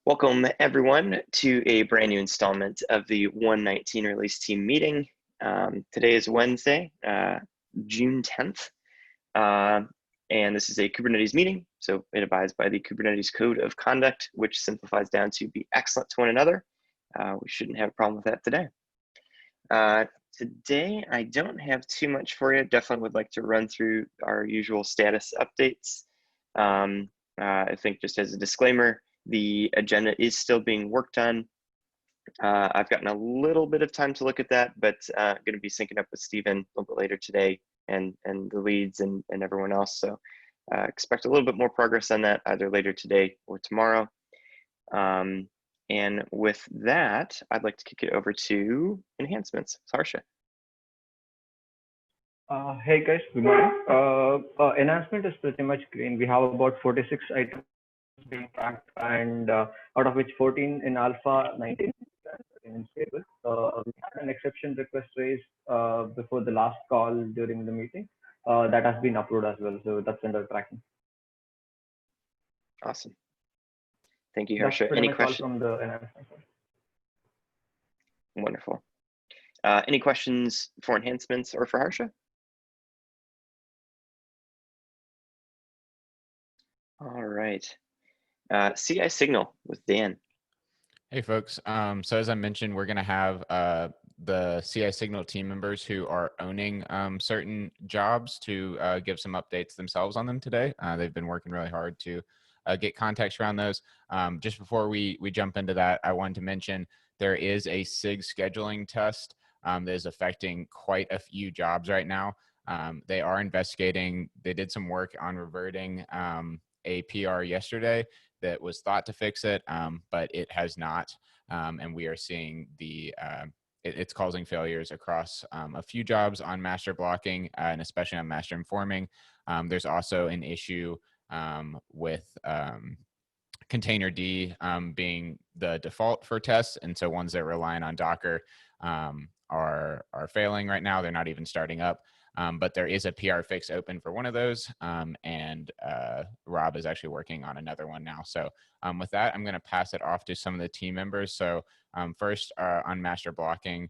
Welcome everyone to a brand new installment of the 119 release team meeting. Today is Wednesday, June 10th, and this is a Kubernetes meeting. So it abides by the Kubernetes code of conduct, which simplifies down to be excellent to one another. We shouldn't have a problem with that today. Today, I don't have too much for you. Definitely would like to run through our usual status updates. I think just as a disclaimer, the agenda is still being worked on. I've gotten a little bit of time to look at that, but I'm going to be syncing up with Stephen a little bit later today and the leads and everyone else. So expect a little bit more progress on that either later today or tomorrow. And with that, I'd like to kick it over to enhancements. Harsha. Hey guys, good morning. Enhancement is pretty much green. We have about 46 items being tracked, and out of which 14 in alpha, 19 in stable. We had an exception request raised before the last call during the meeting. That has been approved as well, so that's under tracking. Awesome. Thank you, Harsha. Any questions from the enhancement? Wonderful. Any questions for enhancements or for Harsha? All right. CI Signal with Dan. Hey folks, so as I mentioned, we're going to have the CI Signal team members who are owning certain jobs to give some updates themselves on them today. They've been working really hard to get context around those. Just before we jump into that, I wanted to mention there is a SIG scheduling test that is affecting quite a few jobs right now. They are investigating. They did some work on reverting a PR yesterday that was thought to fix it, but it has not. And we are seeing it's causing failures across a few jobs on master blocking and especially on master informing. There's also an issue with containerd being the default for tests. And so ones that are relying on Docker are failing right now. They're not even starting up. But there is a PR fix open for one of those, and Rob is actually working on another one now. So with that, I'm going to pass it off to some of the team members. So first, on master blocking,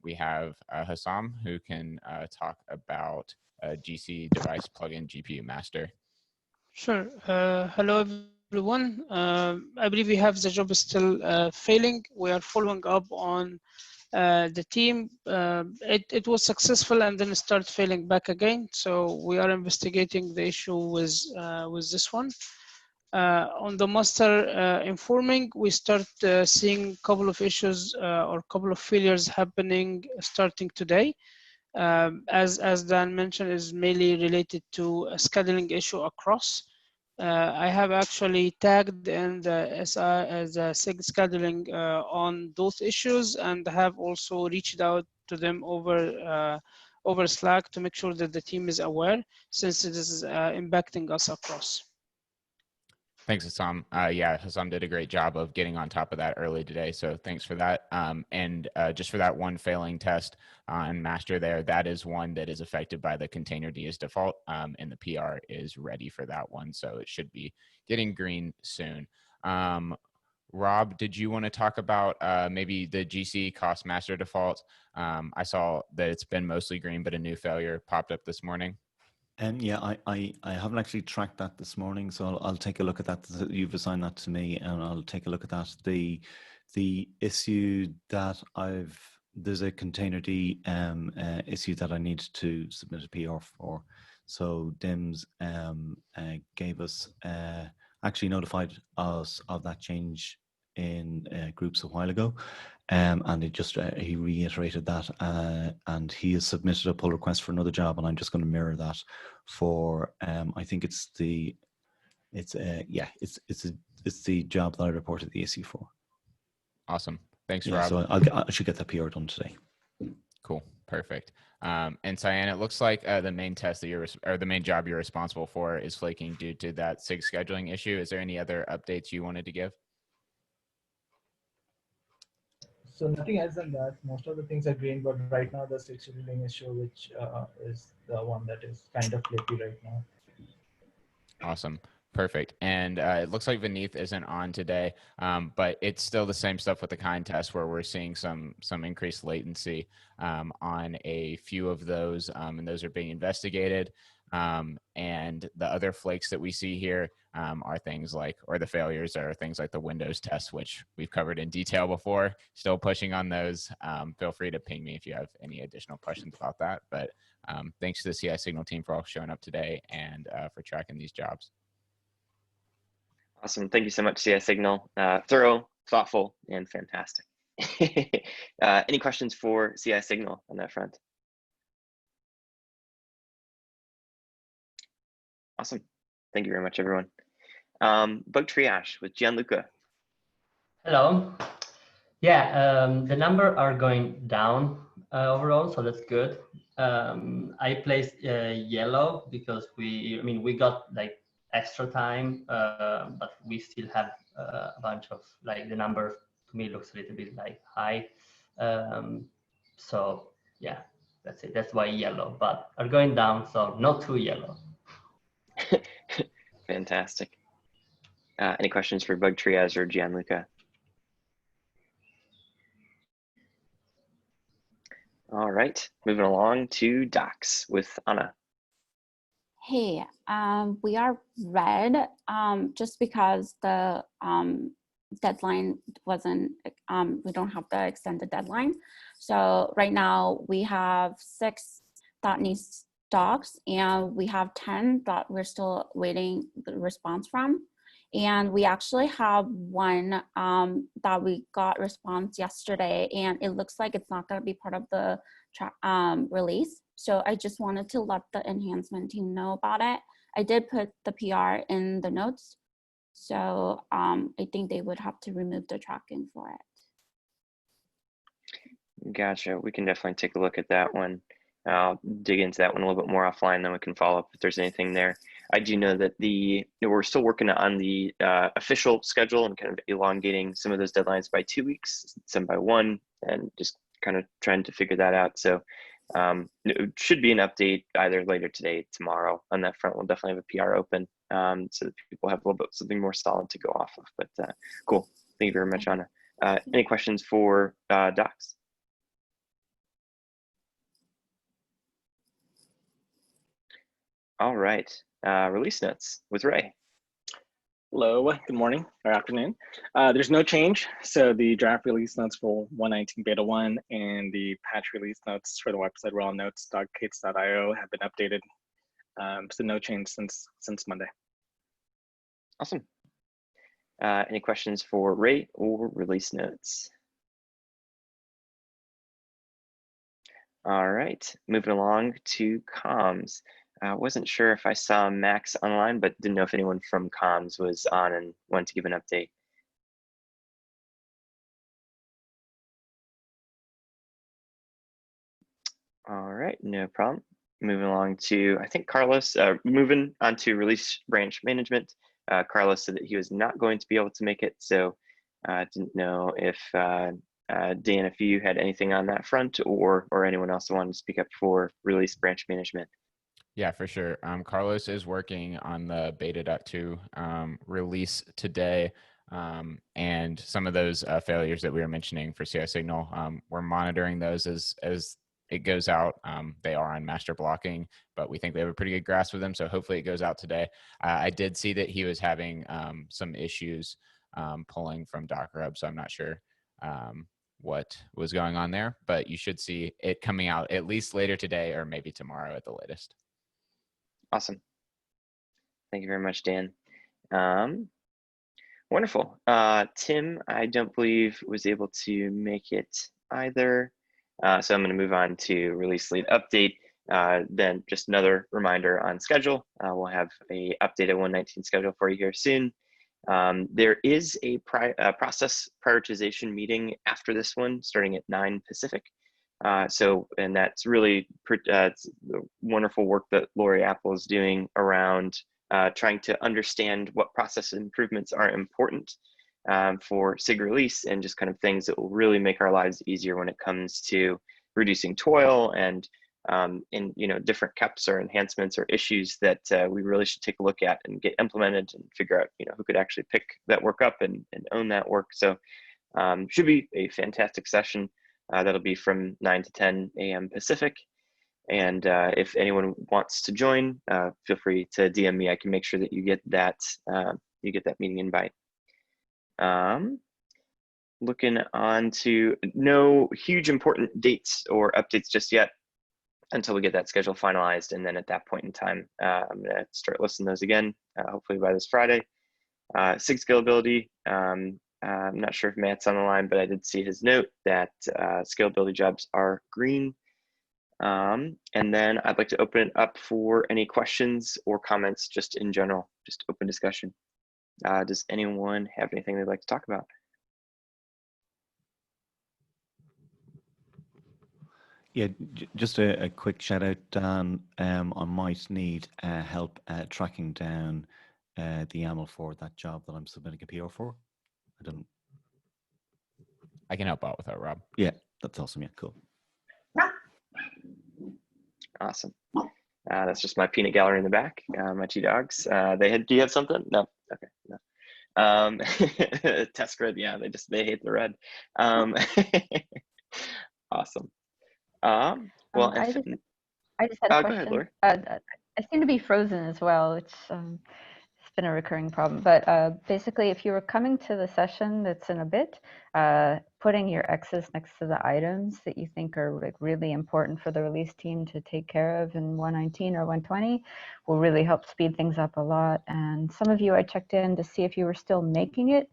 we have Hassam, who can talk about GC device plugin GPU master. Sure. Hello, everyone. I believe we have the job still failing. We are following up on the team. It was successful and then it started failing back again. So we are investigating the issue with this one. On the master informing, we start seeing a couple of issues or a couple of failures happening starting today. As Dan mentioned, is mainly related to a scheduling issue across. I have actually tagged in the SI as a SIG scheduling on those issues, and have also reached out to them over Slack to make sure that the team is aware, since it is impacting us across. Thanks, Hassam. Yeah, Hassam did a great job of getting on top of that early today. So thanks for that. And just for that one failing test on master there, that is one that is affected by the containerd as default, and the PR is ready for that one. So it should be getting green soon. Rob, did you want to talk about maybe the GC cost master default? I saw that it's been mostly green, but a new failure popped up this morning. Yeah, I haven't actually tracked that this morning, so I'll take a look at that. You've assigned that to me, and I'll take a look at that. The issue that there's a containerd issue that I need to submit a PR for. So DIMS gave us actually notified us of that change in groups a while ago, and it just he reiterated that, and he has submitted a pull request for another job, and I'm just going to mirror that for I think it's the job that I reported the issue for. Awesome, thanks, yeah, Rob. So I should get that PR done today. Cool, perfect. And Cyan, it looks like the main test that the main job you're responsible for is flaking due to that SIG scheduling issue. Is there any other updates you wanted to give? So nothing else than that. Most of the things are green, but right now the SIG scheduling issue, which is the one that is kind of flaky right now. Awesome. Perfect. And it looks like Vineeth isn't on today, but it's still the same stuff with the kind test where we're seeing some increased latency on a few of those, and those are being investigated. And the other flakes that we see here are things like, or the failures are things like the Windows test, which we've covered in detail before. Still pushing on those. Feel free to ping me if you have any additional questions about that. But thanks to the CI Signal team for all showing up today and for tracking these jobs. Awesome. Thank you so much, CI Signal. Thorough, thoughtful, and fantastic. Any questions for CI Signal on that front? Awesome. Thank you very much, everyone. Bug triage with Gianluca. Hello. Yeah, the number are going down overall, so that's good. I placed yellow because we got like extra time, but we still have a bunch of like the number to me looks a little bit like high. So yeah, that's it. That's why yellow, but are going down, so not too yellow. Fantastic. Any questions for Bug Triage or Gianluca? All right, moving along to Docs with Anna. Hey, we are red just because the deadline wasn't, we don't have the extended deadline. So right now we have 6 that needs docs and we have 10 that we're still waiting the response from. And we actually have one that we got response yesterday and it looks like it's not gonna be part of the release. So I just wanted to let the enhancement team know about it. I did put the PR in the notes. So I think they would have to remove the tracking for it. Gotcha. We can definitely take a look at that one. I'll dig into that one a little bit more offline, then we can follow up if there's anything there. I do know that we're still working on the official schedule and kind of elongating some of those deadlines by 2 weeks, some by 1, and just kind of trying to figure that out. So it should be an update either later today, tomorrow on that front. We'll definitely have a PR open so that people have a little bit something more solid to go off of. But cool. Thank you very much, Anna. Any questions for Docs? All right, release notes with Ray. Hello, good morning or afternoon. There's no change. So the draft release notes for 119 beta 1 and the patch release notes for the website rawnotes.kits.io have been updated. So no change since Monday. Awesome. Any questions for Ray or release notes? All right, moving along to comms. I wasn't sure if I saw Max online, but didn't know if anyone from comms was on and wanted to give an update. All right, no problem. Moving along to, I think Carlos, moving on to release branch management. Carlos said that he was not going to be able to make it, so I didn't know if Dan, if you had anything on that front or anyone else wanted to speak up for release branch management. Yeah, for sure. Carlos is working on the beta.2 release today. And some of those failures that we were mentioning for CI Signal, we're monitoring those as it goes out. They are on master blocking, but we think we have a pretty good grasp of them. So hopefully it goes out today. I did see that he was having some issues pulling from Docker Hub, so I'm not sure what was going on there, but you should see it coming out at least later today or maybe tomorrow at the latest. Awesome. Thank you very much, Dan. Wonderful. Tim, I don't believe was able to make it either. So I'm going to move on to release lead update. Then just another reminder on schedule. We'll have a updated 119 schedule for you here soon. There is a process prioritization meeting after this one, starting at 9 Pacific. And that's really it's the wonderful work that Lori Apple is doing around trying to understand what process improvements are important for SIG release and just kind of things that will really make our lives easier when it comes to reducing toil and in different cups or enhancements or issues that we really should take a look at and get implemented and figure out who could actually pick that work up and own that work. So should be a fantastic session. That'll be from 9 to 10 a.m. Pacific. And if anyone wants to join, feel free to DM me. I can make sure that you get that meeting invite. Looking on to no huge important dates or updates just yet until we get that schedule finalized. And then at that point in time, I'm gonna start listing those again, hopefully by this Friday. SIG scalability, I'm not sure if Matt's on the line, but I did see his note that scalability jobs are green. And then I'd like to open it up for any questions or comments just in general, just open discussion. Does anyone have anything they'd like to talk about? Yeah, just a quick shout out, Dan. I might need help tracking down the YAML for that job that I'm submitting a PO for. I can help out with that, Rob. Yeah, that's awesome. Yeah, cool. Awesome. That's just my peanut gallery in the back. My two dogs. Do you have something? No. Okay. No. Test grid. Yeah, they hate the red. Awesome. Well, I just had a question. Go ahead, Lori. I seem to be frozen as well, which it's been a recurring problem. But basically, if you were coming to the session that's in a bit, putting your X's next to the items that you think are like really important for the release team to take care of in 119 or 120 will really help speed things up a lot. And some of you I checked in to see if you were still making it.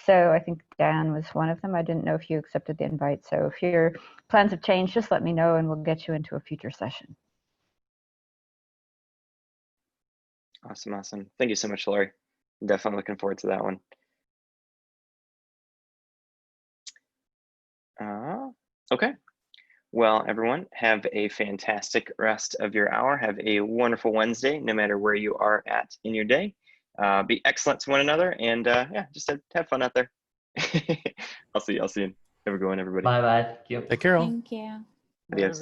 So I think Dan was one of them. I didn't know if you accepted the invite. So if your plans have changed, just let me know and we'll get you into a future session. Awesome. Thank you so much, Lori. I'm definitely looking forward to that one. Okay. Well, everyone, have a fantastic rest of your hour. Have a wonderful Wednesday, no matter where you are at in your day. Be excellent to one another, and yeah, just have fun out there. I'll see you. Have a good one, everybody. Bye bye. Thank you. Take care. All. Thank you. Adios.